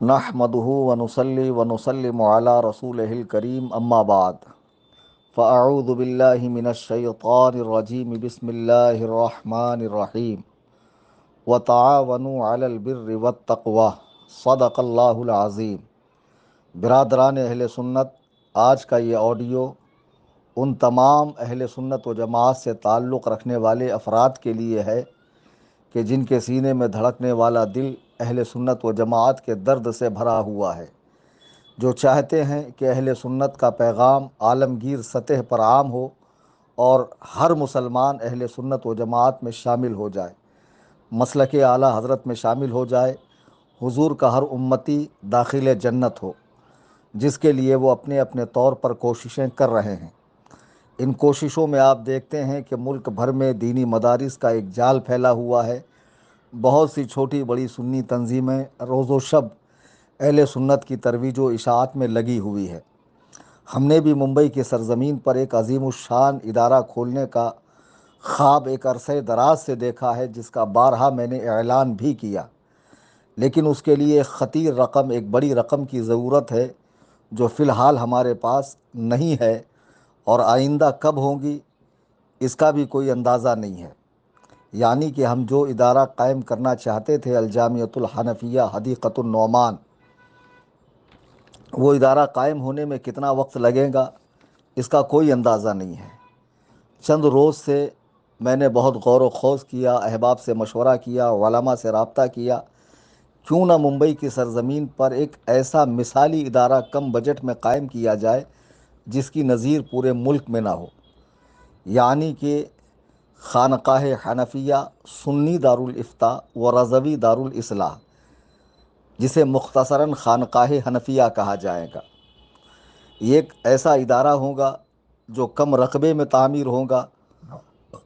نحمدہ ونصلی ونسلم علی رسولہ الکریم اما بعد فاعوذ باللہ من الشیطان الرجیم بسم اللہ الرحمن الرحیم وتعاونوا علی البر والتقوی صدق اللہ العظیم۔ برادران اہل سنت، آج کا یہ آڈیو ان تمام اہل سنت و جماعت سے تعلق رکھنے والے افراد کے لیے ہے کہ جن کے سینے میں دھڑکنے والا دل اہل سنت و جماعت کے درد سے بھرا ہوا ہے، جو چاہتے ہیں کہ اہل سنت کا پیغام عالمگیر سطح پر عام ہو اور ہر مسلمان اہل سنت و جماعت میں شامل ہو جائے، مسلک اعلیٰ حضرت میں شامل ہو جائے، حضور کا ہر امتی داخل جنت ہو، جس کے لیے وہ اپنے اپنے طور پر کوششیں کر رہے ہیں۔ ان کوششوں میں آپ دیکھتے ہیں کہ ملک بھر میں دینی مدارس کا ایک جال پھیلا ہوا ہے۔ بہت سی چھوٹی بڑی سنی تنظیمیں روز و شب اہل سنت کی ترویج و اشاعت میں لگی ہوئی ہے۔ ہم نے بھی ممبئی کی سرزمین پر ایک عظیم الشان ادارہ کھولنے کا خواب ایک عرصہ دراز سے دیکھا ہے، جس کا بارہا میں نے اعلان بھی کیا، لیکن اس کے لیے ایک خطیر رقم، ایک بڑی رقم کی ضرورت ہے جو فی الحال ہمارے پاس نہیں ہے، اور آئندہ کب ہوگی اس کا بھی کوئی اندازہ نہیں ہے۔ یعنی کہ ہم جو ادارہ قائم کرنا چاہتے تھے، الجامعۃ الحنفیہ حدیقۃ النعمان، وہ ادارہ قائم ہونے میں کتنا وقت لگے گا اس کا کوئی اندازہ نہیں ہے۔ چند روز سے میں نے بہت غور و خوض کیا، احباب سے مشورہ کیا، علماء سے رابطہ کیا، کیوں نہ ممبئی کی سرزمین پر ایک ایسا مثالی ادارہ کم بجٹ میں قائم کیا جائے جس کی نظیر پورے ملک میں نہ ہو، یعنی کہ خانقاہ حنفیہ سنی دارالافتاء و رضوی دارالاصلاح، جسے مختصراً خانقاہ حنفیہ کہا جائے گا۔ یہ ایک ایسا ادارہ ہوگا جو کم رقبے میں تعمیر ہوگا،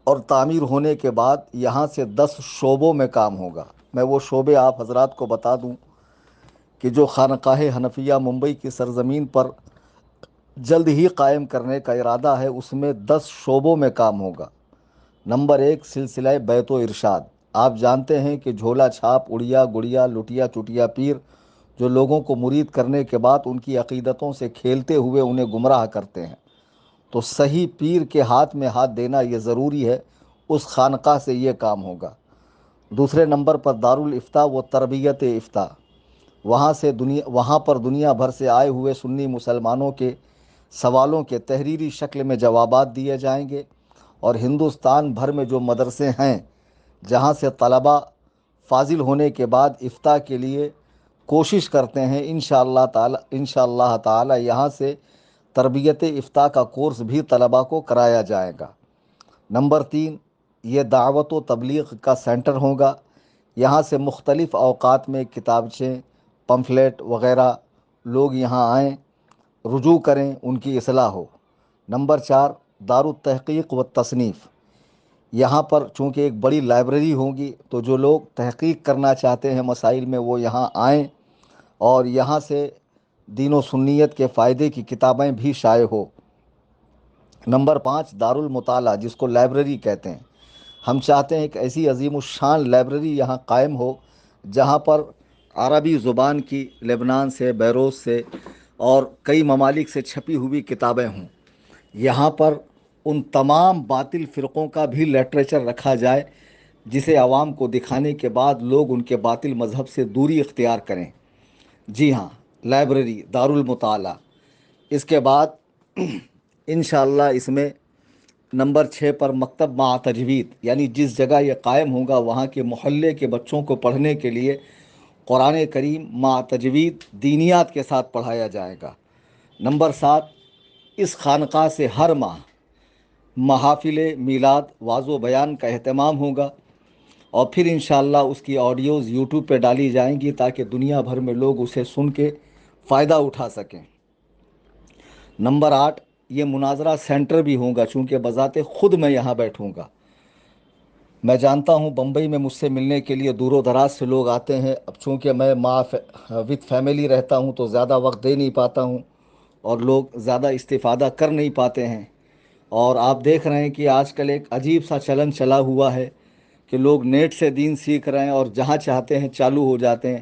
اور تعمیر ہونے کے بعد یہاں سے 10 شعبوں میں کام ہوگا۔ میں وہ شعبے آپ حضرات کو بتا دوں کہ جو خانقاہ حنفیہ ممبئی کی سرزمین پر جلد ہی قائم کرنے کا ارادہ ہے، اس میں 10 شعبوں میں کام ہوگا۔ نمبر 1، سلسلہ بیت و ارشاد۔ آپ جانتے ہیں کہ جھولا چھاپ، اڑیا گڑیا، لٹیا چٹیا پیر جو لوگوں کو مرید کرنے کے بعد ان کی عقیدتوں سے کھیلتے ہوئے انہیں گمراہ کرتے ہیں، تو صحیح پیر کے ہاتھ میں ہاتھ دینا یہ ضروری ہے، اس خانقاہ سے یہ کام ہوگا۔ دوسرے نمبر پر دارالافتاء و تربیت افتاء، وہاں پر دنیا بھر سے آئے ہوئے سنی مسلمانوں کے سوالوں کے تحریری شکل میں جوابات دیے جائیں گے، اور ہندوستان بھر میں جو مدرسے ہیں جہاں سے طلباء فاضل ہونے کے بعد افتاء کے لیے کوشش کرتے ہیں، انشاءاللہ تعالی یہاں سے تربیت افتاء کا کورس بھی طلباء کو کرایا جائے گا۔ نمبر 3، یہ دعوت و تبلیغ کا سینٹر ہوگا۔ یہاں سے مختلف اوقات میں کتابچیں، پمفلیٹ وغیرہ لوگ یہاں آئیں، رجوع کریں، ان کی اصلاح ہو۔ نمبر 4، دارالتحقیق و تصنیف۔ یہاں پر چونکہ ایک بڑی لائبریری ہوگی، تو جو لوگ تحقیق کرنا چاہتے ہیں مسائل میں، وہ یہاں آئیں اور یہاں سے دین و سنیت کے فائدے کی کتابیں بھی شائع ہو۔ نمبر 5، دارالمطالعہ، جس کو لائبریری کہتے ہیں۔ ہم چاہتے ہیں کہ ایسی عظیم الشان لائبریری یہاں قائم ہو جہاں پر عربی زبان کی لبنان سے، بیروت سے اور کئی ممالک سے چھپی ہوئی کتابیں ہوں۔ یہاں پر ان تمام باطل فرقوں کا بھی لٹریچر رکھا جائے جسے عوام کو دکھانے کے بعد لوگ ان کے باطل مذہب سے دوری اختیار کریں۔ جی ہاں، لائبریری دارالمطالعہ۔ اس کے بعد انشاءاللہ اس میں نمبر 6 پر مکتب مع تجوید، یعنی جس جگہ یہ قائم ہوگا وہاں کے محلے کے بچوں کو پڑھنے کے لیے قرآن کریم مع تجوید دینیات کے ساتھ پڑھایا جائے گا۔ نمبر 7، اس خانقاہ سے ہر ماہ محافل میلاد واعظ و بیان کا اہتمام ہوگا، اور پھر انشاءاللہ اس کی آڈیوز یوٹیوب پہ ڈالی جائیں گی تاکہ دنیا بھر میں لوگ اسے سن کے فائدہ اٹھا سکیں۔ نمبر 8، یہ مناظرہ سینٹر بھی ہوگا، چونکہ بذات خود میں یہاں بیٹھوں گا۔ میں جانتا ہوں بمبئی میں مجھ سے ملنے کے لیے دور و دراز سے لوگ آتے ہیں، اب چونکہ میں وتھ فیملی رہتا ہوں تو زیادہ وقت دے نہیں پاتا ہوں، اور لوگ زیادہ استفادہ کر نہیں پاتے ہیں۔ اور آپ دیکھ رہے ہیں کہ آج کل ایک عجیب سا چلن چلا ہوا ہے کہ لوگ نیٹ سے دین سیکھ رہے ہیں اور جہاں چاہتے ہیں چالو ہو جاتے ہیں۔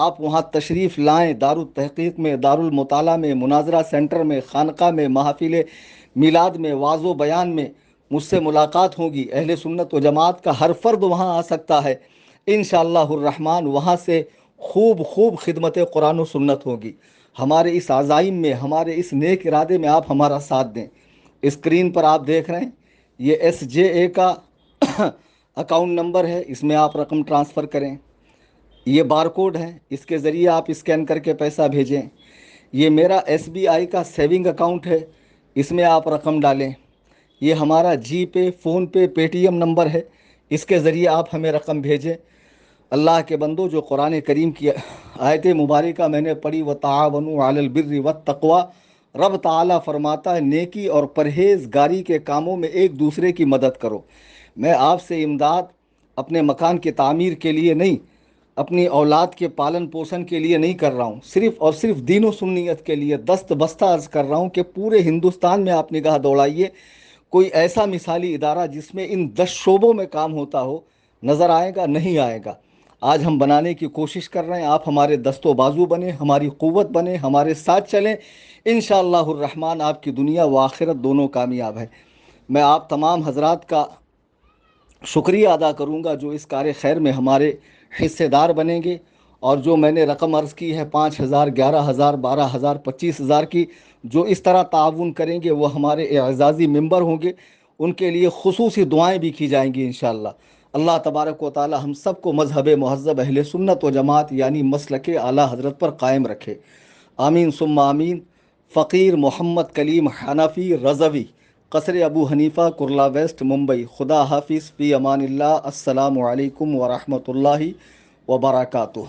آپ وہاں تشریف لائیں، دارالتحقیق میں، دارالمطالعہ میں، مناظرہ سینٹر میں، خانقاہ میں، محافل میلاد میں، واعظ و بیان میں مجھ سے ملاقات ہوگی۔ اہل سنت و جماعت کا ہر فرد وہاں آ سکتا ہے انشاءاللہ الرحمن۔ وہاں سے خوب خوب خدمت قرآن و سنت ہوگی۔ ہمارے اس عزائم میں، ہمارے اس نیک ارادے میں آپ ہمارا ساتھ دیں۔ اسکرین پر آپ دیکھ رہے ہیں یہ SJA کا اکاؤنٹ نمبر ہے، اس میں آپ رقم ٹرانسفر کریں۔ یہ بار کوڈ ہے، اس کے ذریعے آپ اسکین کر کے پیسہ بھیجیں۔ یہ میرا SBI کا سیونگ اکاؤنٹ ہے، اس میں آپ رقم ڈالیں۔ یہ ہمارا جی پے، فون پے، پے ٹی ایم نمبر ہے، اس کے ذریعے آپ ہمیں رقم بھیجیں۔ اللہ کے بندو، جو قرآن کریم کی آیت مبارکہ میں نے پڑھی وَتَعَاوَنُوا عَلَى الْبِرِّ وَالتَّقْوَىٰ، رب تعالیٰ فرماتا ہے نیکی اور پرہیزگاری کے کاموں میں ایک دوسرے کی مدد کرو۔ میں آپ سے امداد اپنے مکان کی تعمیر کے لیے نہیں، اپنی اولاد کے پالن پوشن کے لیے نہیں کر رہا ہوں، صرف اور صرف دین و سنیت کے لیے دست بستہ عرض کر رہا ہوں کہ پورے ہندوستان میں آپ نگاہ دوڑائیے، کوئی ایسا مثالی ادارہ جس میں ان 10 شعبوں میں کام ہوتا ہو نظر آئے گا؟ نہیں آئے گا۔ آج ہم بنانے کی کوشش کر رہے ہیں، آپ ہمارے دست و بازو بنے، ہماری قوت بنے، ہمارے ساتھ چلیں، انشاءاللہ الرحمن آپ کی دنیا و آخرت دونوں کامیاب ہے۔ میں آپ تمام حضرات کا شکریہ ادا کروں گا جو اس کار خیر میں ہمارے حصے دار بنیں گے، اور جو میں نے رقم عرض کی ہے 5,000، 11,000، 12,000، 25,000 کی، جو اس طرح تعاون کریں گے وہ ہمارے اعزازی ممبر ہوں گے، ان کے لیے خصوصی دعائیں بھی کی جائیں گی انشاءاللہ۔ اللہ تبارک و تعالی ہم سب کو مذہب مہذب اہل سنت و جماعت یعنی مسلک اعلیٰ حضرت پر قائم رکھے، آمین ثم آمین۔ فقیر محمد کلیم حنفی رضوی، قصر ابو حنیفہ، کرلا ویسٹ، ممبئی۔ خدا حافظ، فی امان اللہ، السلام علیکم ورحمۃ اللہ وبرکاتہ۔